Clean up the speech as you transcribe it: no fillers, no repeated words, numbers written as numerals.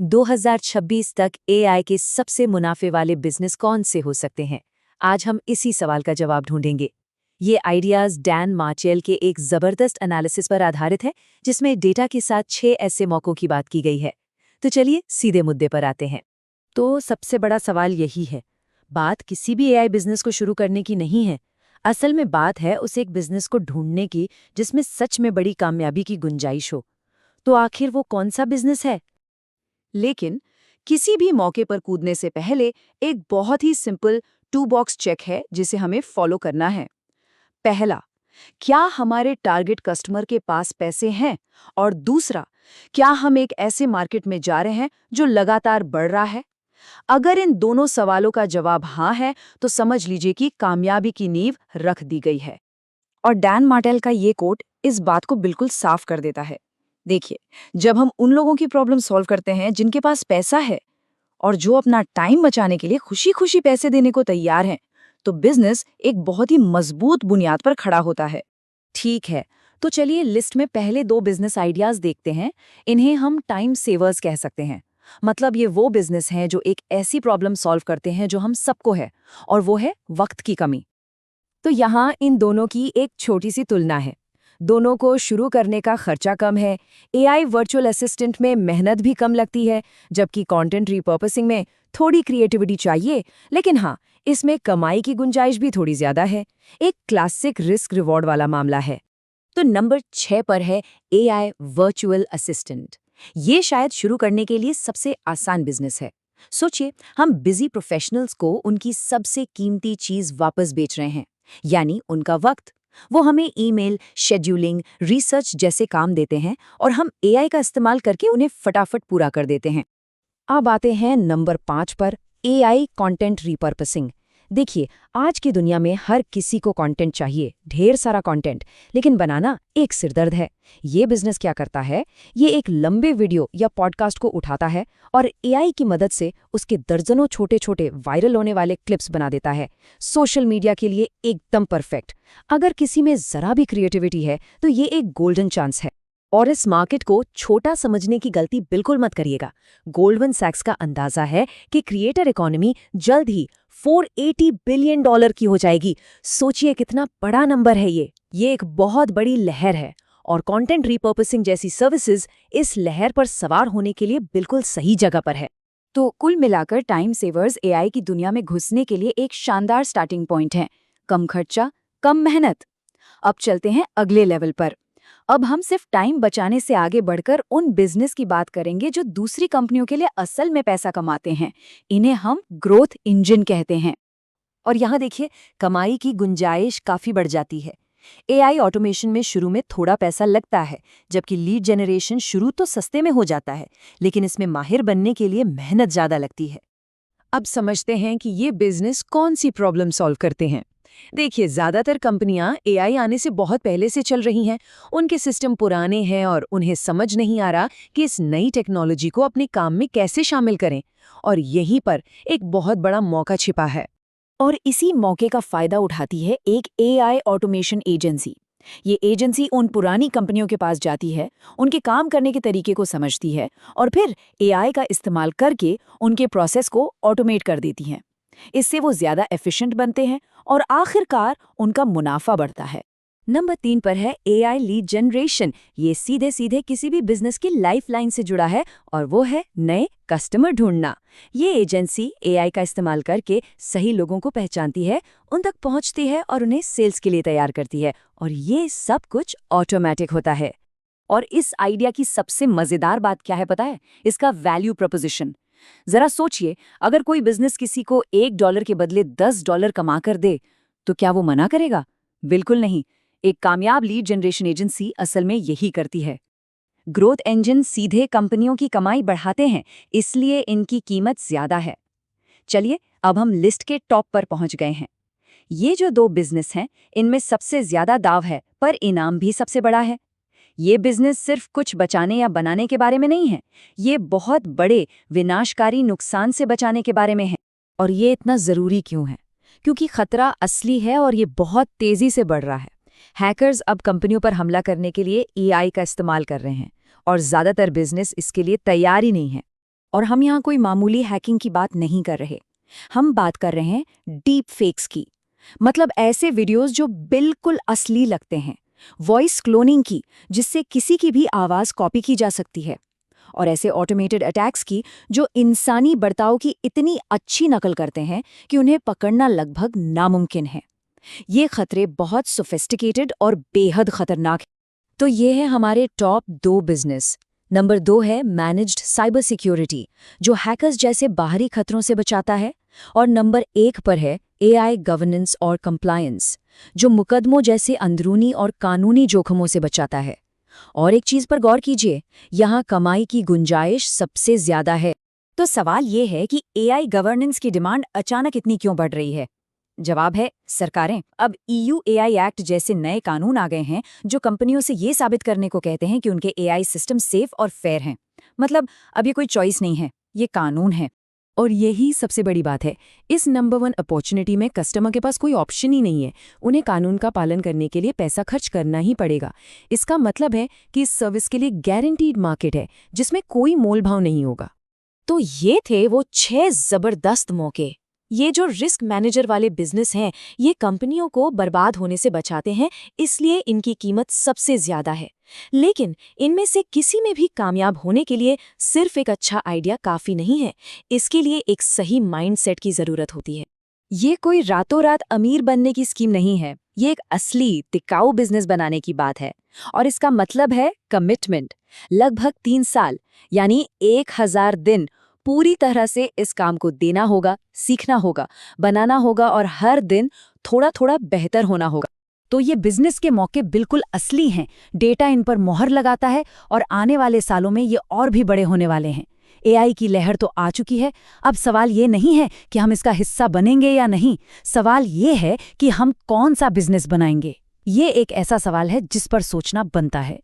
2026 तक एआई के सबसे मुनाफे वाले बिजनेस कौन से हो सकते हैं? आज हम इसी सवाल का जवाब ढूंढेंगे। ये आइडियाज डैन मार्चेल के एक जबरदस्त एनालिसिस पर आधारित है, जिसमें डेटा के साथ 6 ऐसे मौकों की बात की गई है। तो चलिए सीधे मुद्दे पर आते हैं। तो सबसे बड़ा सवाल यही है, बात किसी भी एआई बिजनेस को शुरू करने की नहीं है। असल में बात है उस एक बिजनेस को ढूंढने की जिसमें सच में बड़ी कामयाबी की गुंजाइश हो। तो आखिर वो कौन सा बिजनेस है? लेकिन किसी भी मौके पर कूदने से पहले एक बहुत ही सिंपल 2 बॉक्स चेक है जिसे हमें फॉलो करना है। पहला, क्या हमारे टारगेट कस्टमर के पास पैसे हैं? और दूसरा, क्या हम एक ऐसे मार्केट में जा रहे हैं जो लगातार बढ़ रहा है? अगर इन दोनों सवालों का जवाब हाँ है, तो समझ लीजिए कि कामयाबी की नींव रख दी गई है। और डैन मार्टेल का ये कोट इस बात को बिल्कुल साफ कर देता है। देखिए, जब हम उन लोगों की प्रॉब्लम सॉल्व करते हैं जिनके पास पैसा है और जो अपना टाइम बचाने के लिए खुशी-खुशी पैसे देने को तैयार हैं, तो बिजनेस एक बहुत ही मजबूत बुनियाद पर खड़ा होता है। ठीक है, तो चलिए लिस्ट में पहले 2 बिजनेस आइडियाज देखते हैं। इन्हें हम टाइम सेवर्स कह सकते हैं। मतलब ये वो बिजनेस हैं जो एक ऐसी प्रॉब्लम सॉल्व करते हैं जो हम सबको है, और वो है वक्त की कमी। तो यहाँ इन दोनों की एक छोटी सी तुलना है। दोनों को शुरू करने का खर्चा कम है, एआई वर्चुअल असिस्टेंट में मेहनत भी कम लगती है, जबकि कंटेंट रिपर्पसिंग में थोड़ी क्रिएटिविटी चाहिए, लेकिन हाँ, इसमें कमाई की गुंजाइश भी थोड़ी ज्यादा है। एक क्लासिक रिस्क रिवॉर्ड वाला मामला है। तो नंबर 6 पर है एआई वर्चुअल असिस्टेंट। ये शायद शुरू करने के लिए सबसे आसान बिजनेस है। सोचिए, हम बिजी प्रोफेशनल्स को उनकी सबसे कीमती चीज वापस बेच रहे हैं, यानी उनका वक्त। वो हमें ईमेल, शेड्यूलिंग, रिसर्च जैसे काम देते हैं और हम एआई का इस्तेमाल करके उन्हें फटाफट पूरा कर देते हैं। अब आते हैं नंबर 5 पर, एआई कंटेंट रिपर्पसिंग। देखिए, आज की दुनिया में हर किसी को कंटेंट चाहिए, ढेर सारा कंटेंट, लेकिन बनाना एक सिरदर्द है। ये बिजनेस क्या करता है, ये एक लंबे वीडियो या पॉडकास्ट को उठाता है और एआई की मदद से उसके दर्जनों छोटे-छोटे वायरल होने वाले क्लिप्स बना देता है। सोशल मीडिया के लिए एकदम परफेक्ट। अगर किसी में जरा भी क्रिएटिविटी है, तो ये एक गोल्डन चांस है। और इस मार्केट को छोटा समझने की गलती बिल्कुल मत करिएगा। गोल्डमैन सैक्स का अंदाजा है कि क्रिएटर इकोनॉमी जल्द ही $480 बिलियन की हो जाएगी। सोचिए कितना बड़ा नंबर है ये एक बहुत बड़ी लहर है, और कंटेंट रिपर्पसिंग जैसी सर्विसेज इस लहर पर सवार होने के लिए बिल्कुल सही जगह पर है। तो कुल मिलाकर टाइम सेवर्स एआई की दुनिया में घुसने के लिए एक शानदार स्टार्टिंग पॉइंट है। कम खर्चा, कम मेहनत। अब चलते हैं अगले लेवल पर। अब हम सिर्फ टाइम बचाने से आगे बढ़कर उन बिजनेस की बात करेंगे जो दूसरी कंपनियों के लिए असल में पैसा कमाते हैं। इन्हें हम ग्रोथ इंजन कहते हैं। और यहाँ देखिए, कमाई की गुंजाइश काफी बढ़ जाती है। एआई ऑटोमेशन में शुरू में थोड़ा पैसा लगता है, जबकि लीड जनरेशन शुरू तो सस्ते में हो जाता है, लेकिन इसमें माहिर बनने के लिए मेहनत ज्यादा लगती है। अब समझते हैं कि ये बिजनेस कौन सी प्रॉब्लम सॉल्व करते हैं। देखिए, ज्यादातर कंपनियां एआई आने से बहुत पहले से चल रही हैं। उनके सिस्टम पुराने हैं और उन्हें समझ नहीं आ रहा कि इस नई टेक्नोलॉजी को अपने काम में कैसे शामिल करें। और यहीं पर एक बहुत बड़ा मौका छिपा है। और इसी मौके का फायदा उठाती है एक एआई ऑटोमेशन एजेंसी। ये एजेंसी उन पुरानी कंपनियों के पास जाती है, उनके काम करने के तरीके को समझती है और फिर एआई का इस्तेमाल करके उनके प्रोसेस को ऑटोमेट कर देती है। इससे वो ज्यादा एफिशिएंट बनते हैं और आखिरकार उनका मुनाफा बढ़ता है। नंबर 3 पर है एआई लीड जनरेशन। ये सीधे सीधे किसी भी बिजनेस की लाइफलाइन से जुड़ा है, और वो है नए कस्टमर ढूंढना। ये एजेंसी एआई का इस्तेमाल करके सही लोगों को पहचानती है, उन तक पहुंचती है और उन्हें सेल्स के लिए तैयार करती है, और ये सब कुछ ऑटोमेटिक होता है। और इस आइडिया की सबसे मजेदार बात क्या है पता है? इसका वैल्यू प्रपोजिशन। जरा सोचिए, अगर कोई बिजनेस किसी को $1 के बदले $10 कमा कर दे, तो क्या वो मना करेगा? बिल्कुल नहीं। एक कामयाब लीड जनरेशन एजेंसी असल में यही करती है। ग्रोथ इंजन सीधे कंपनियों की कमाई बढ़ाते हैं, इसलिए इनकी कीमत ज्यादा है। चलिए, अब हम लिस्ट के टॉप पर पहुंच गए हैं। ये जो 2 बिजनेस हैं, इनमें सबसे ज्यादा दाव है, पर इनाम भी सबसे बड़ा है। ये बिजनेस सिर्फ कुछ बचाने या बनाने के बारे में नहीं है, ये बहुत बड़े विनाशकारी नुकसान से बचाने के बारे में है। और ये इतना जरूरी क्यों है? क्योंकि खतरा असली है और ये बहुत तेजी से बढ़ रहा है। हैकर्स अब कंपनियों पर हमला करने के लिए एआई का इस्तेमाल कर रहे हैं, और ज्यादातर बिजनेस इसके लिए तैयार ही नहीं है। और हम यहाँ कोई मामूली हैकिंग की बात नहीं कर रहे। हम बात कर रहे हैं डीप फेक्स की, मतलब ऐसे वीडियोस जो बिल्कुल असली लगते हैं, वॉइस क्लोनिंग की, जिससे किसी की भी आवाज़ कॉपी की जा सकती है, और ऐसे ऑटोमेटेड अटैक्स की जो इंसानी बर्ताव की इतनी अच्छी नकल करते हैं कि उन्हें पकड़ना लगभग नामुमकिन है। ये खतरे बहुत सोफिस्टिकेटेड और बेहद खतरनाक हैं। तो ये है हमारे टॉप 2 बिजनेस। नंबर 2 है मैनेज्ड साइबर सिक्योरिटी, जो हैकर्स जैसे बाहरी खतरों से बचाता है। और नंबर 1 पर है एआई गवर्नेंस और कंप्लायंस, जो मुकदमों जैसे अंदरूनी और कानूनी जोखमों से बचाता है। और एक चीज पर गौर कीजिए, यहाँ कमाई की गुंजाइश सबसे ज्यादा है। तो सवाल ये है कि एआई गवर्नेंस की डिमांड अचानक इतनी क्यों बढ़ रही है? जवाब है सरकारें। अब EU एआई एक्ट जैसे नए कानून आ गए हैं जो कंपनियों से ये साबित करने को कहते हैं कि उनके एआई सिस्टम सेफ और फेयर हैं। मतलब अब ये कोई चॉइस नहीं है, ये कानून है। और यही सबसे बड़ी बात है, इस नंबर 1 अपॉर्चुनिटी में कस्टमर के पास कोई ऑप्शन ही नहीं है। उन्हें कानून का पालन करने के लिए पैसा खर्च करना ही पड़ेगा। इसका मतलब है कि इस सर्विस के लिए गारंटीड मार्केट है, जिसमें कोई मोलभाव नहीं होगा। तो ये थे वो 6 जबरदस्त मौके। ये जो रिस्क मैनेजर वाले बिजनेस हैं, ये कंपनियों को बर्बाद होने से बचाते हैं, इसलिए इनकी कीमत सबसे ज्यादा है। लेकिन इनमें से किसी में भी कामयाब होने के लिए सिर्फ एक अच्छा आइडिया काफी नहीं है। इसके लिए एक सही माइंडसेट की जरूरत होती है। ये कोई रातों रात अमीर बनने की स्कीम नहीं है, ये एक असली टिकाऊ बिजनेस बनाने की बात है। और इसका मतलब है कमिटमेंट। लगभग 3 साल यानी 1000 दिन पूरी तरह से इस काम को देना होगा, सीखना होगा, बनाना होगा और हर दिन थोड़ा थोड़ा बेहतर होना होगा। तो ये बिजनेस के मौके बिल्कुल असली हैं। डेटा इन पर मोहर लगाता है और आने वाले सालों में ये और भी बड़े होने वाले हैं। एआई की लहर तो आ चुकी है। अब सवाल ये नहीं है कि हम इसका हिस्सा बनेंगे या नहीं, सवाल ये है कि हम कौन सा बिजनेस बनाएंगे। ये एक ऐसा सवाल है जिस पर सोचना बनता है।